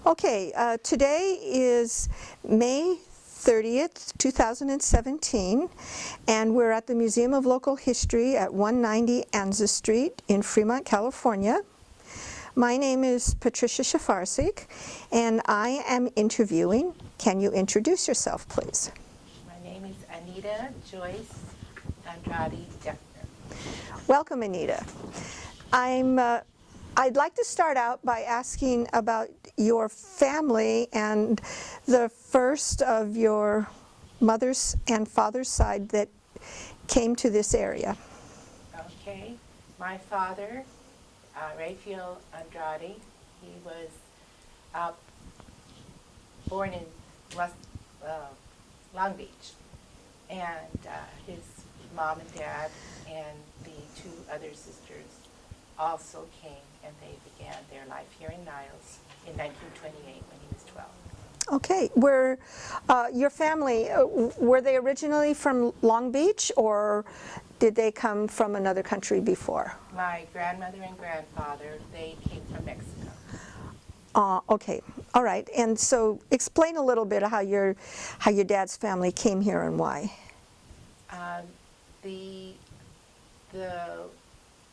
Okay, today is May 30th, 2017, and we're at the Museum of Local History at 190 Anza Street in Fremont, California. My name is Patricia Schaffarczyk, and I am interviewing. Can you introduce yourself, please? My name is Anita Joyce Andrade Deppner. Welcome, Anita. I'd like to start out by asking about your family and the first of your mother's and father's side that came to this area. Okay, my father, Rafael Andrade, he was born in Long Beach, and his mom and dad and the two other sisters also came, and they began their life here in Niles in 1928 when he was 12. Okay, were your family, were they originally from Long Beach, or did they come from another country before? My grandmother and grandfather, they came from Mexico. Okay, all right, and so explain a little bit of how your dad's family came here and why. The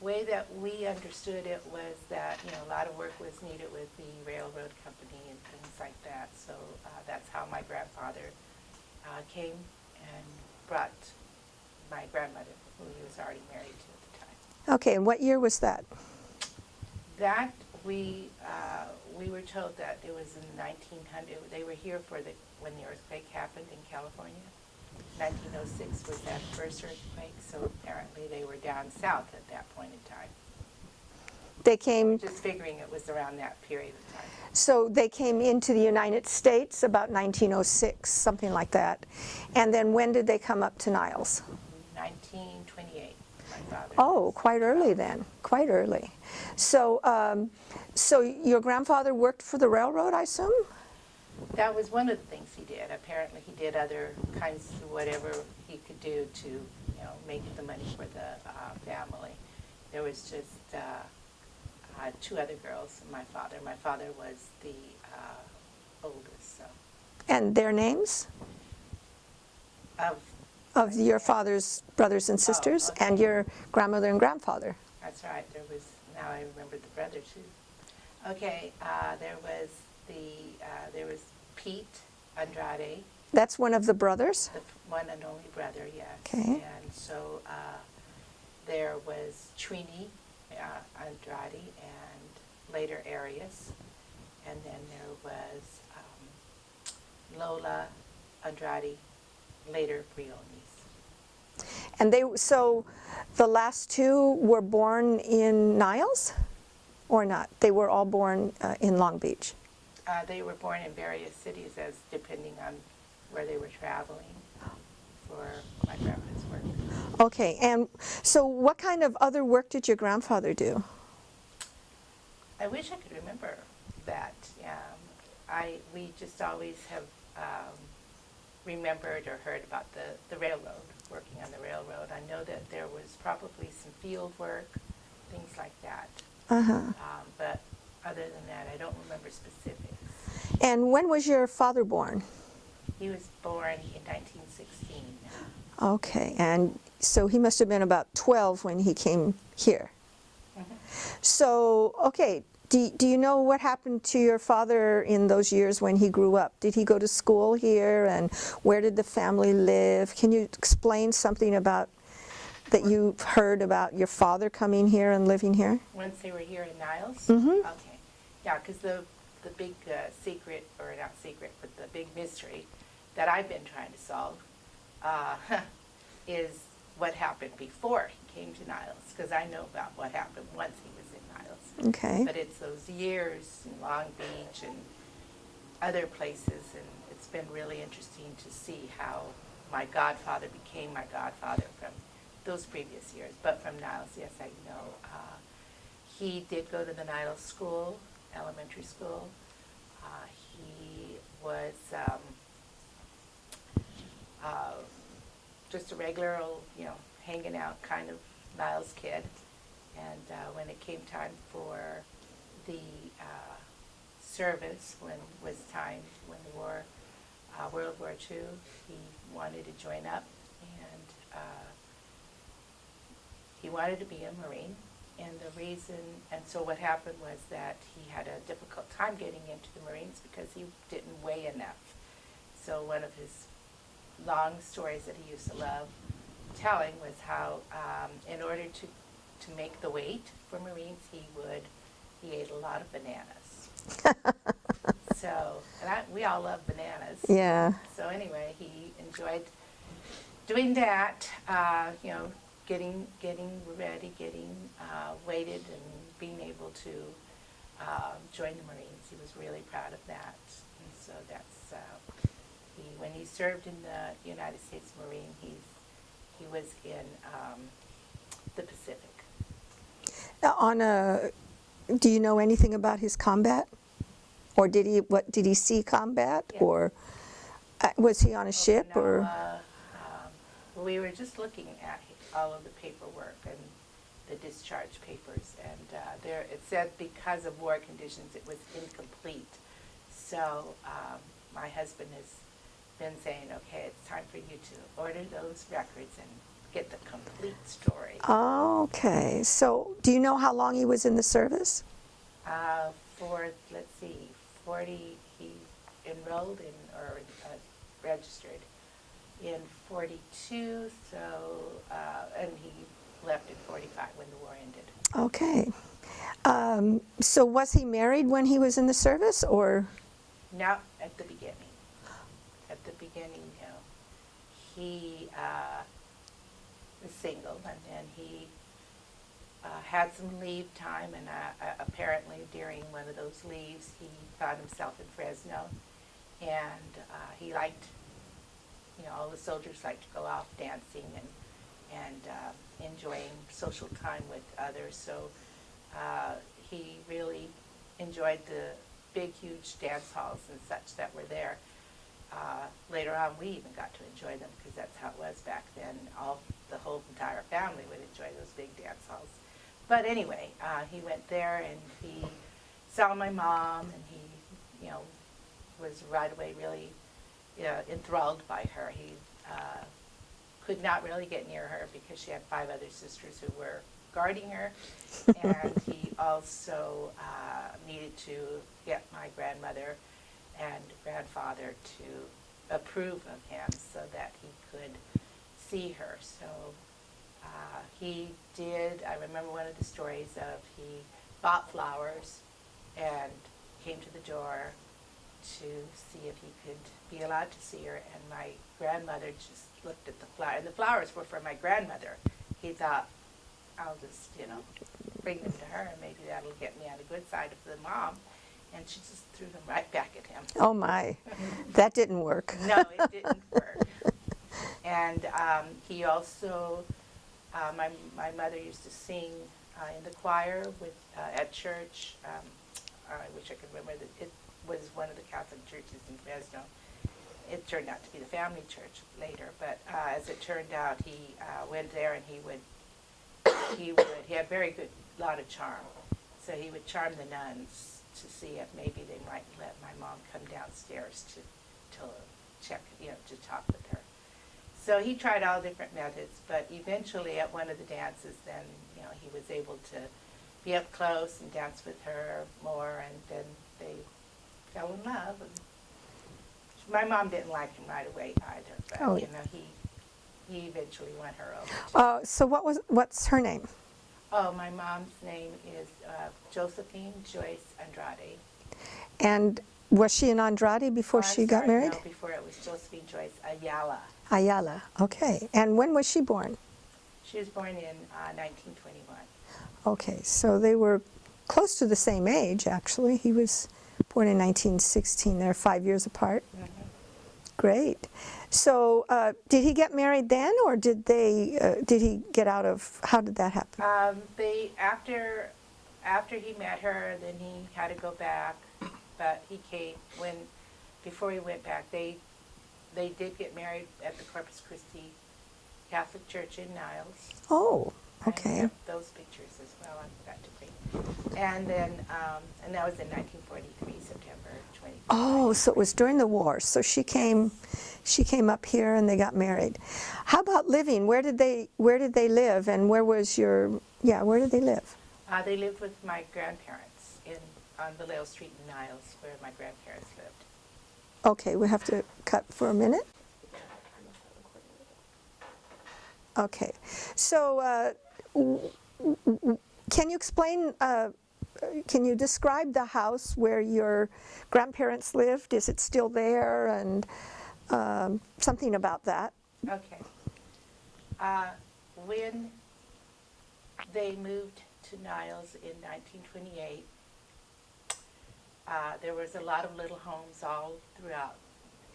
way that we understood it was that, you know, a lot of work was needed with the railroad company and things like that. So that's how my grandfather came and brought my grandmother, who he was already married to at the time. Okay, and what year was that? That we were told that it was in 1900. They were here for when the earthquake happened in California. 1906 was that first earthquake, so apparently they were down south at that point in time. They came... Just figuring it was around that period of time. So they came into the United States about 1906, something like that. And then when did they come up to Niles? 1928, my father. Oh, quite early then, quite early. So, so your grandfather worked for the railroad, I assume? That was one of the things he did. Apparently he did other kinds of whatever he could do to, you know, make the money for the family. There was just two other girls and my father. My father was the oldest. So. And their names? Of your father's brothers and sisters, okay. And your grandmother and grandfather. That's right. There was, now I remember the brother too. Okay, there was Pete Andrade. That's one of the brothers? The one and only brother, yes. Okay. And so there was Trini Andrade and later Arias. And then there was Lola Andrade, later Briones. And so the last two were born in Niles or not? They were all born in Long Beach? They were born in various cities as depending on where they were traveling for my grandma's work. Okay, and so what kind of other work did your grandfather do? I wish I could remember that. We just always have remembered or heard about the railroad, working on the railroad. I know that there was probably some field work, things like that. But other than that, I don't remember specifics. And when was your father born? He was born in 1916. Okay, and so he must have been about 12 when he came here. So, okay, do you know what happened to your father in those years when he grew up? Did he go to school here, and where did the family live? Can you explain something about that you've heard about your father coming here and living here? Once they were here in Niles? Mm-hmm. Okay. Yeah, because the big secret, or not secret, but the big mystery that I've been trying to solve is what happened before he came to Niles, because I know about what happened once he was in Niles. Okay. But it's those years in Long Beach and other places, and it's been really interesting to see how my godfather became my godfather from those previous years. But from Niles, yes, I know. He did go to the Niles school, elementary school. He was just a regular old, you know, hanging out kind of Niles kid. And when it came time for the service when it was time, when the war, World War II, he wanted to join up, and he wanted to be a Marine. And the reason, and so what happened was that he had a difficult time getting into the Marines because he didn't weigh enough. So one of his long stories that he used to love telling was how in order to make the weight for Marines, he ate a lot of bananas. So, we all love bananas. Yeah. So anyway, he enjoyed doing that, getting ready, getting weighted, and being able to join the Marines. He was really proud of that. And so that's, when he served in the United States Marine, he was in the Pacific. Do you know anything about his combat? Or did he see combat? Yes. Or was he on a ship? No, or we were just looking at all of the paperwork and the discharge papers, and there it said because of war conditions it was incomplete. So my husband has been saying, okay, it's time for you to order those records and get the complete story. Okay. So do you know how long he was in the service? For, let's see, 40, he enrolled in, or registered in 42, so, and he left in 45 when the war ended. Okay. So was he married when he was in the service, or? Not at the beginning. At the beginning, no. He was single, and then he had some leave time, and apparently during one of those leaves he found himself in Fresno, and he liked, all the soldiers like to go off dancing and enjoying social time with others, so he really enjoyed the big, huge dance halls and such that were there. Later on, we even got to enjoy them because that's how it was back then. The whole entire family would enjoy those big dance halls. But anyway, he went there and he saw my mom, and he, was right away really enthralled by her. He could not really get near her because she had 5 other sisters who were guarding her, and he also needed to get my grandmother and grandfather to approve of him so that he could see her. So he did, I remember one of the stories of he bought flowers and came to the door to see if he could be allowed to see her, and my grandmother just looked at the flower, and the flowers were for my grandmother. He thought, I'll just, bring them to her, and maybe that'll get me on the good side of the mom, and she just threw them right back at him. Oh my, that didn't work. No, it didn't work. And he also, my mother used to sing in the choir at church. I wish I could remember that it was one of the Catholic churches in Fresno. It turned out to be the family church later, but as it turned out, he went there, and he had very good, lot of charm. So he would charm the nuns to see if maybe they might let my mom come downstairs to check, to talk with her. So he tried all different methods, but eventually at one of the dances, then, he was able to be up close and dance with her more, and then they fell in love. And my mom didn't like him right away either, but, he eventually won her over. So what's her name? Oh, my mom's name is Josephine Andrade. And was she an Andrade before she got married? No, before it was Josephine Ayala. Ayala, okay. And when was she born? She was born in 1921. Okay, so they were close to the same age, actually. He was born in 1916. They're 5 years apart. Mm-hmm. Great. So did he get married then, or did he get out of, how did that happen? After he met her, then he had to go back, but he came, before he went back, they did get married at the Corpus Christi Catholic Church in Niles. Oh, Okay. I have those pictures as well. I forgot to bring. And then, and that was in 1943, September 20. Oh, so it was during the war. So she came up here and they got married. How about living? Where did they live, and where was your, where did they live? They lived with my grandparents on Vallejo Street in Niles, where my grandparents lived. Okay, we have to cut for a minute. Okay, so can you explain, can you describe the house where your grandparents lived? Is it still there, and something about that? Okay. When they moved to Niles in 1928, there was a lot of little homes all throughout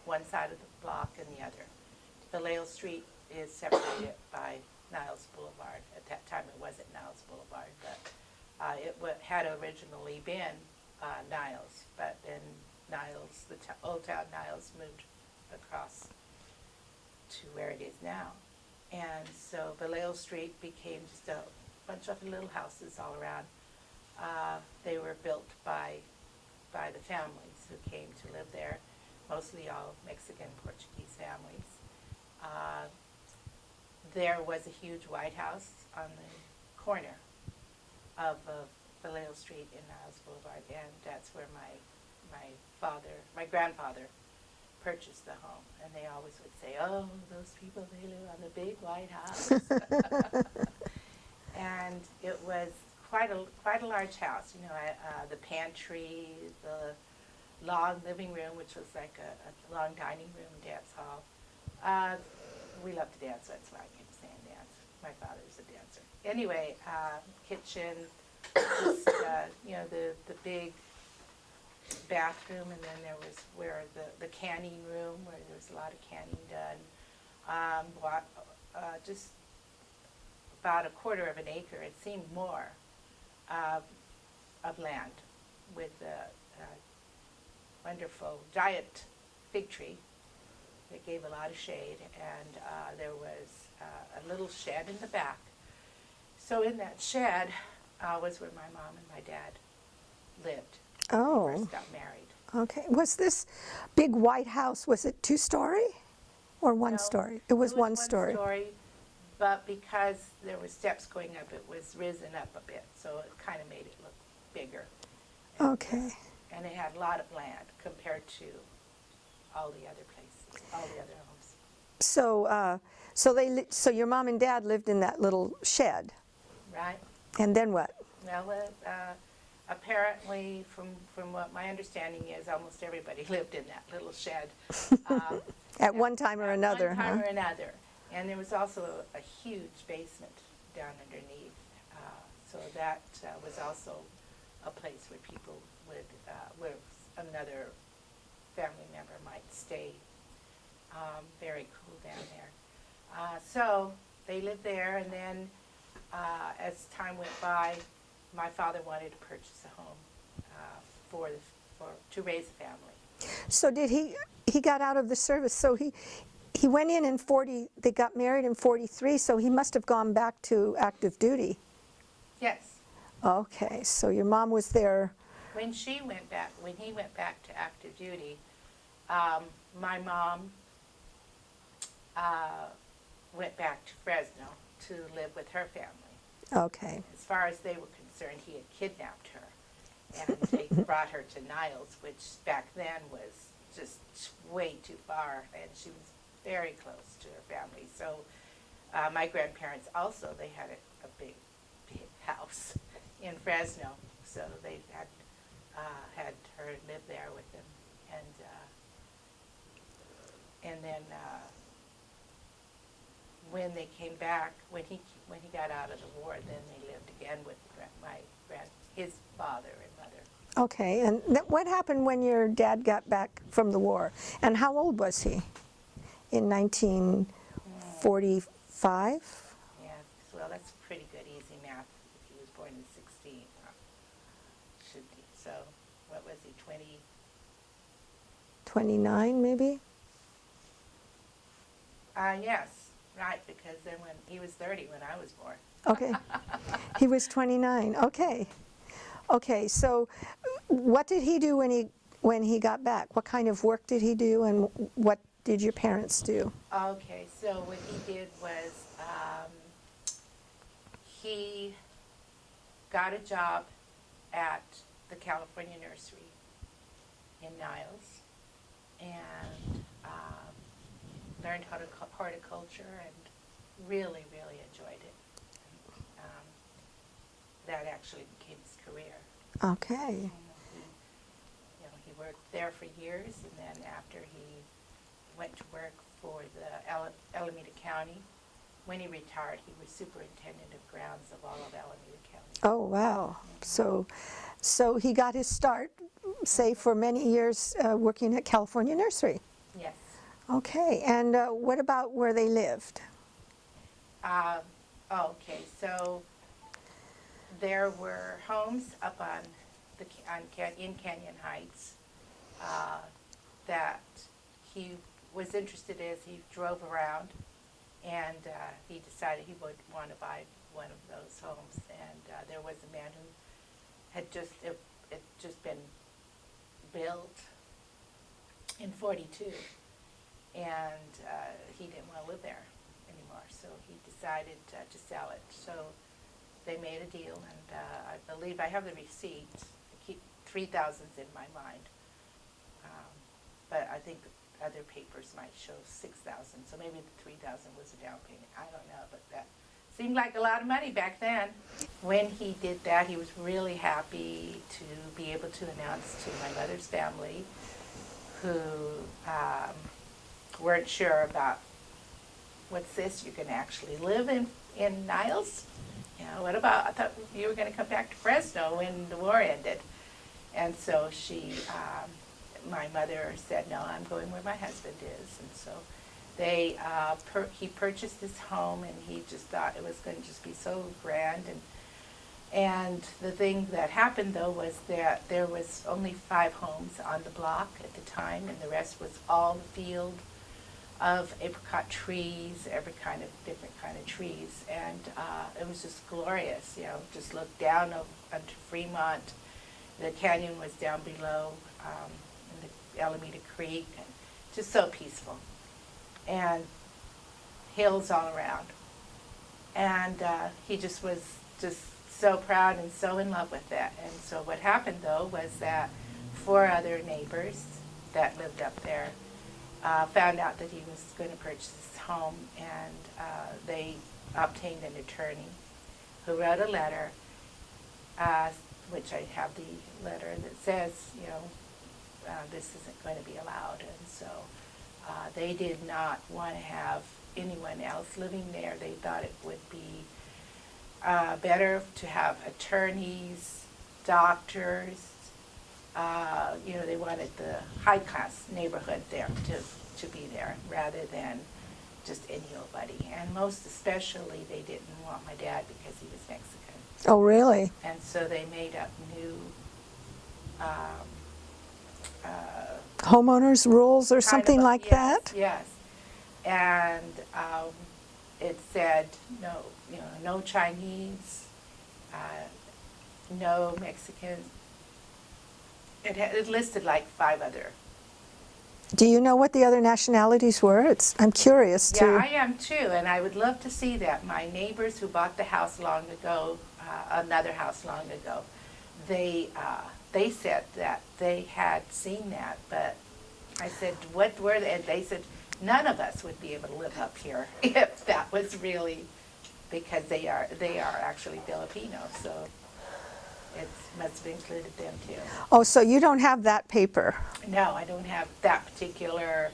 one side of the block and the other. Vallejo Street is separated by Niles Boulevard. At that time it wasn't Niles Boulevard, but it had originally been Niles, but then Niles, the old town Niles, moved across to where it is now. And so Vallejo Street became just a bunch of little houses all around. They were built by the families who came to live there, mostly all Mexican, Portuguese families. There was a huge White House on the corner of Vallejo Street in Niles Boulevard, and that's where my grandfather purchased the home. And they always would say, "Oh, those people, they live on the big White House." And it was quite a large house. You know, the pantry, the long living room, which was like a long dining room, dance hall. We love to dance, so that's why I keep saying dance. My father's a dancer. Anyway, kitchen, just, the big bathroom, and then there was where the canning room, where there was a lot of canning done. Just about a quarter of an acre, it seemed more, of land with a wonderful giant fig tree that gave a lot of shade, and there was a little shed in the back. So in that shed was where my mom and my dad lived when they first got married. Okay. Was this big white house, was it 2-story or one No, story? It was one story. But because there were steps going up, it was risen up a bit, so it kind of made it look bigger. And, Okay. and it had a lot of land compared to all the other places, all the other homes. So, so your mom and dad lived in that little shed, Right? and then what? Well, apparently, from what my understanding is, almost everybody lived in that little shed. At one time or another, At one time huh? or another. And there was also a huge basement down underneath. So that was also a place where people would, where another family member might stay. Very cool down there. So they lived there, and then as time went by, my father wanted to purchase a home to raise a family. So did he got out of the service, so he went in 40, they got married in 43, so he must have gone back to active duty. Yes. Okay, so your mom was there. When he went back to active duty, my mom went back to Fresno to live with her family. Okay. As far as they were concerned, he had kidnapped her, and they brought her to Niles, which back then was just way too far, and she was very close to her family. So my grandparents also, they had a big house in Fresno, so they had her live there with them, and then when they came back, when he got out of the war, then they lived again with his father and mother. Okay, and what happened when your dad got back from the war? And how old was he in 1945? Yeah, well, that's pretty good, easy math. If he was born in 16, should be. So, what was he, 20? 29, maybe? Yes, Right, because then when he was 30 when I was born. Okay. He was 29. Okay. Okay, so what did he do when he got back? What kind of work did he do, and what did your parents do? Okay, so what he did was he got a job at the California nursery in Niles and learned how to horticulture and really, really enjoyed it. That actually became his career. Okay. He worked there for years, and then after he went to work for the Alameda County, when he retired, he was superintendent of grounds of all of Alameda County. Oh, wow. So he got his start, say, for many years working at California Nursery. Yes. Okay, and what about where they lived? Okay, so there were homes up in Canyon Heights that he was interested in as he drove around, and he decided he would want to buy one of those homes. And there was a man who had just been built in 42, and he didn't want to live there anymore, so he decided to sell it. So they made a deal, and I believe I have the receipt. I keep 3,000's in my mind, but I think other papers might show 6,000. So maybe the 3,000 was a down payment. I don't know, but that seemed like a lot of money back then. When he did that, he was really happy to be able to announce to my mother's family, who weren't sure about, what's this? You're going to actually live in Niles? What about, I thought you were going to come back to Fresno when the war ended. And so my mother said, no, I'm going where my husband is. And so he purchased this home, and he just thought it was going to just be so grand. And the thing that happened, though, was that there was only 5 homes on the block at the time, and the rest was all the field of apricot trees, every kind of different kind of trees, and it was just glorious. Just look down onto Fremont. The canyon was down below in the Alameda Creek, and just so peaceful, and hills all around. And he just was just so proud and so in love with it. And so what happened, though, was that 4 other neighbors that lived up there found out that he was going to purchase this home, and they obtained an attorney who wrote a letter, which I have the letter that says, this isn't going to be allowed. And so they did not want to have anyone else living there. They thought it would be better to have attorneys, doctors. They wanted the high-class neighborhood there to be there rather than just any old buddy. And most especially, they didn't want my dad because he was Mexican. Oh, really? And so they made up new Homeowners rules or something like that? Yes. And it said no Chinese, no Mexicans. It listed like 5 other. Do you know what the other nationalities were? I'm curious too. Yeah, I am too, and I would love to see that. My neighbors who bought the house long ago, another house long ago, they said that they had seen that, but I said, what were they? And they said, none of us would be able to live up here if that was really, because they are actually Filipino, so it must have included them too. Oh, so you don't have that paper? No, I don't have that particular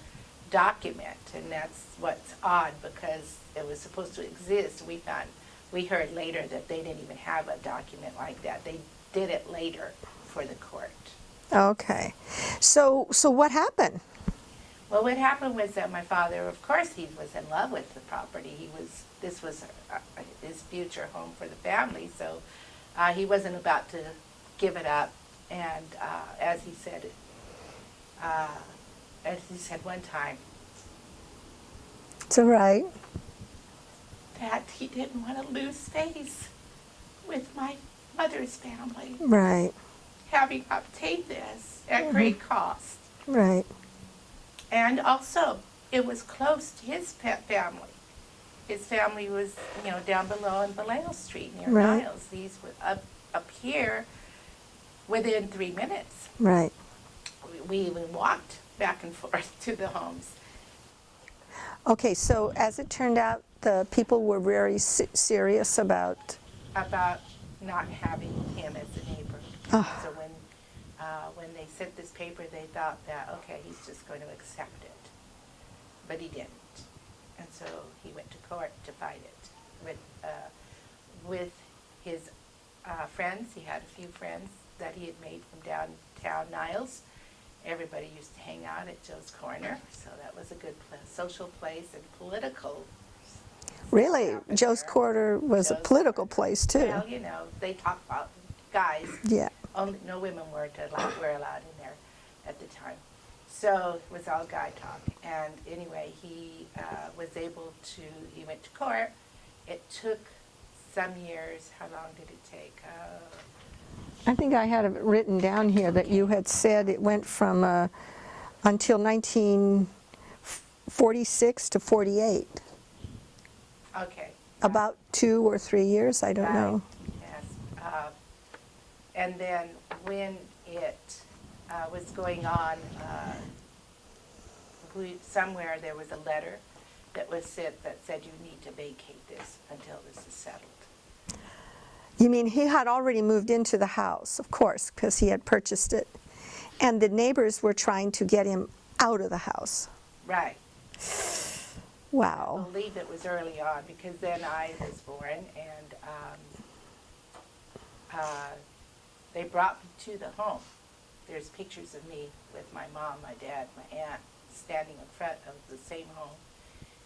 document, and that's what's odd, because it was supposed to exist. We heard later that they didn't even have a document like that. They did it later for the court. Okay. So what happened? Well, what happened was that my father, of course, he was in love with the property. This was his future home for the family, so he wasn't about to give it up. And as he said It's all right. fact, he didn't want to lose face with my mother's family, Right. having obtained this at great cost. Right. And also, it was close to his family. His family was, down below in Vallejo Street near Right. Niles. These were up here within 3 minutes. Right. We even walked back and forth to the homes. Okay, so as it turned out, the people were very serious about... About not having him as a neighbor. Ah. So when they sent this paper, they thought that, okay, he's just going to accept it. But he didn't. And so he went to court to fight it with his friends. He had a few friends that he had made from downtown Niles. Everybody used to hang out at Joe's Corner, so that was a good social place and political. Really, Joe's Corner was a political place, too. Well, they talk about guys. Yeah. Only, no women were allowed in there at the time. So it was all guy talk. And anyway, he was able to, he went to court. It took some years. How long did it take? I think I had it written down here that you had said it went from until 1946 to 48. Okay. About 2 or 3 years, I don't know. Yes. And then when it was going on, somewhere there was a letter that was sent that said you need to vacate this until this is settled. You mean he had already moved into the house, of course, because he had purchased it, and the neighbors were trying to get him out of the house. Right. Wow. I believe it was early on because then I was born, and they brought me to the home. There's pictures of me with my mom, my dad, my aunt, standing in front of the same home,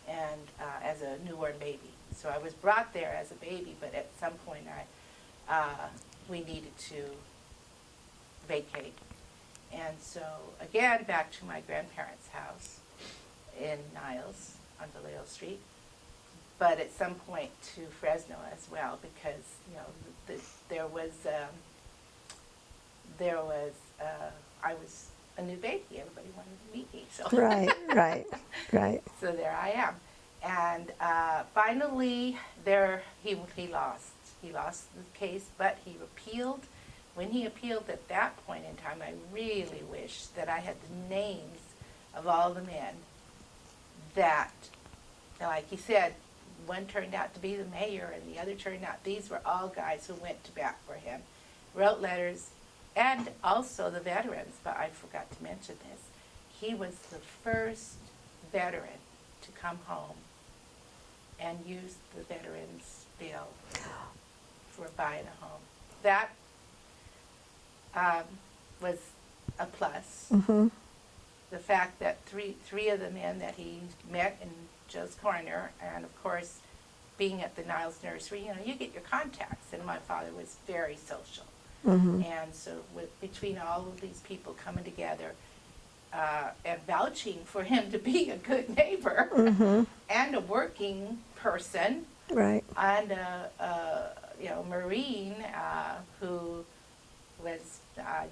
and as a newborn baby. So I was brought there as a baby, but at some point we needed to vacate. And so again, back to my grandparents' house in Niles on Vallejo Street, but at some point to Fresno as well, because I was a new baby. Everybody wanted to meet me. So Right. So there I am. And finally, he lost. He lost the case, but he appealed. When he appealed at that point in time, I really wish that I had the names of all the men that, like he said, one turned out to be the mayor and the other turned out, these were all guys who went to bat for him, wrote letters, and also the veterans, but I forgot to mention this. He was the first veteran to come home and use the veterans' bill for buying a home. That was a plus. Mm-hmm. The fact that three of the men that he met in Joe's Corner, and of course, being at the Niles nursery, you get your contacts, and my father was very social. Mm-hmm. And so between all of these people coming together and vouching for him to be a good neighbor Mm-hmm. and a working person, Right. and a Marine who was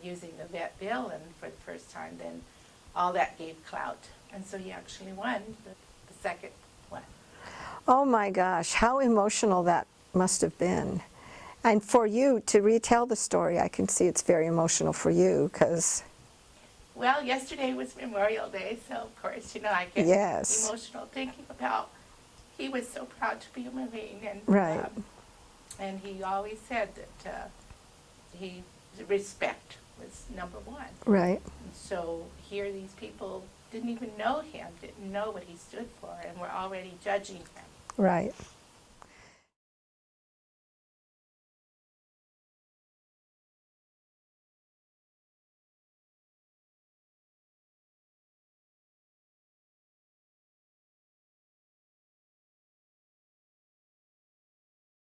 using the vet bill and for the first time, then all that gave clout. And so he actually won the second one. Oh my gosh, how emotional that must have been. And for you to retell the story, I can see it's very emotional for you, because... Well, yesterday was Memorial Day, so of course, I get Yes. emotional thinking about he was so proud to be a Marine, and Right. And he always said that respect was number one. Right. And so here these people didn't even know him, didn't know what he stood for, and were already judging him. Right.